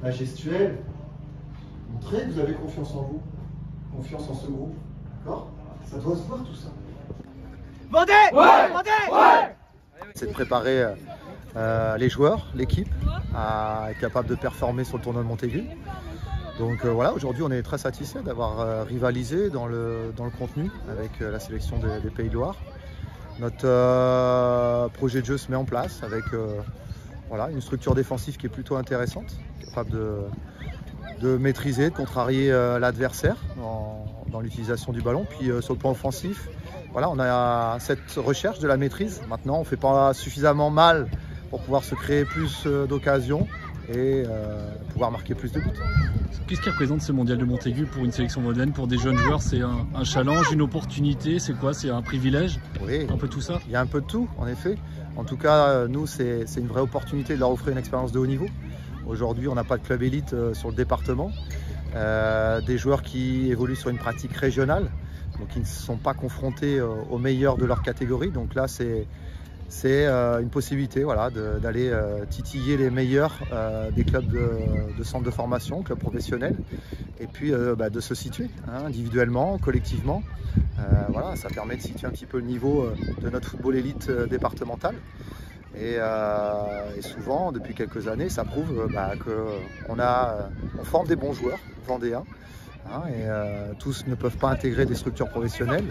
la gestuelle. Montrez que vous avez confiance en vous, confiance en ce groupe. D'accord? Ça doit se voir tout ça. Vendée! Ouais! Vendée! Ouais! C'est de préparer les joueurs, l'équipe, à être capable de performer sur le tournoi de Montaigu. Donc voilà, aujourd'hui on est très satisfait d'avoir rivalisé dans le contenu avec la sélection des Pays de Loire. Notre projet de jeu se met en place avec voilà, une structure défensive qui est plutôt intéressante, capable de maîtriser, de contrarier l'adversaire dans l'utilisation du ballon. Puis sur le plan offensif, voilà, on a cette recherche de la maîtrise. Maintenant, on ne fait pas suffisamment mal pour pouvoir se créer plus d'occasions et pouvoir marquer plus de buts. Qu'est-ce qui représente ce mondial de Montaigu pour une sélection moderne, pour des jeunes joueurs? C'est un challenge, une opportunité, c'est quoi? C'est un privilège? Oui, un peu tout ça? Il y a un peu de tout, en effet. En tout cas, nous, c'est une vraie opportunité de leur offrir une expérience de haut niveau. Aujourd'hui, on n'a pas de club élite sur le département. Des joueurs qui évoluent sur une pratique régionale, donc ils ne sont pas confrontés aux meilleurs de leur catégorie. Donc là, c'est une possibilité, voilà, d'aller titiller les meilleurs des clubs de centres de formation, clubs professionnels, et puis de se situer individuellement, collectivement. Voilà, ça permet de situer un petit peu le niveau de notre football élite départemental. Et souvent, depuis quelques années, ça prouve qu'on forme des bons joueurs vendéens. Tous ne peuvent pas intégrer des structures professionnelles,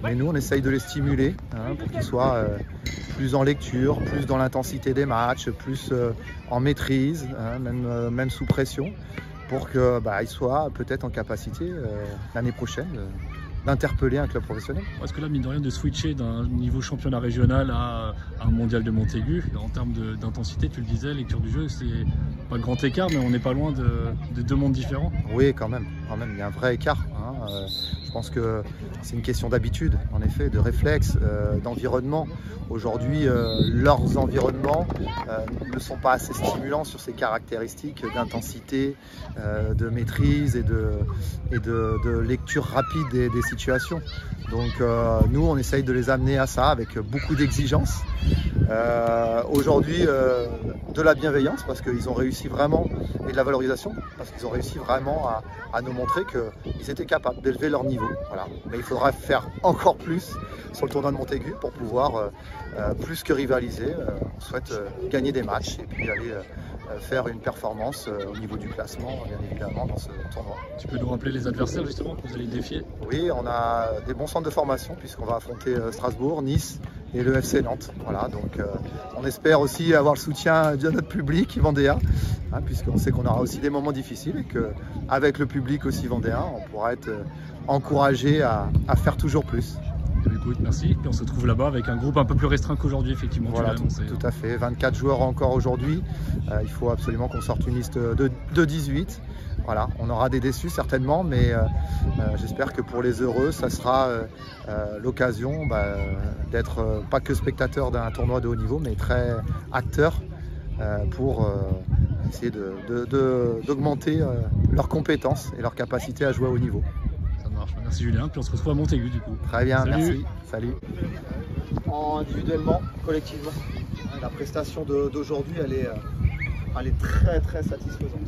mais nous on essaye de les stimuler pour qu'ils soient plus en lecture, plus dans l'intensité des matchs, plus en maîtrise, même sous pression, pour qu'ils soient peut-être en capacité l'année prochaine d'interpeller un club professionnel. Parce que là, mine de rien, de switcher d'un niveau championnat régional à un mondial de Montaigu, en termes d'intensité, tu le disais, lecture du jeu, c'est pas grand écart, mais on n'est pas loin de deux mondes différents. Oui, quand même, il y a un vrai écart. Je pense que c'est une question d'habitude, en effet, de réflexe, d'environnement. Aujourd'hui, leurs environnements ne sont pas assez stimulants sur ces caractéristiques d'intensité, de maîtrise et de lecture rapide des situations. Donc nous, on essaye de les amener à ça avec beaucoup d'exigence. Aujourd'hui, de la bienveillance, parce qu'ils ont réussi vraiment, et de la valorisation, parce qu'ils ont réussi vraiment à nous montrer qu'ils étaient capables d'élever leur niveau. Voilà. Mais il faudra faire encore plus sur le tournoi de Montaigu pour pouvoir plus que rivaliser. On souhaite gagner des matchs et puis aller faire une performance au niveau du classement, bien évidemment, dans ce tournoi. Tu peux nous rappeler les adversaires justement que vous allez défier? Oui, on a des bons centres de formation puisqu'on va affronter Strasbourg, Nice et le FC Nantes. Voilà, donc on espère aussi avoir le soutien de notre public vendéen, puisqu'on sait qu'on aura aussi des moments difficiles et qu'avec le public aussi vendéen, on pourra être encouragé à faire toujours plus. Écoute, merci. Puis on se retrouve là-bas avec un groupe un peu plus restreint qu'aujourd'hui, effectivement. Voilà, tout à fait. 24 joueurs encore aujourd'hui. Il faut absolument qu'on sorte une liste de 18. Voilà, on aura des déçus certainement, mais j'espère que pour les heureux, ça sera l'occasion d'être pas que spectateur d'un tournoi de haut niveau, mais très acteur pour essayer d'augmenter leurs compétences et leur capacité à jouer à haut niveau. Merci Julien, puis on se retrouve à Montaigu du coup. Très bien, salut. Merci. Salut. Individuellement, collectivement, la prestation d'aujourd'hui, elle est très très satisfaisante.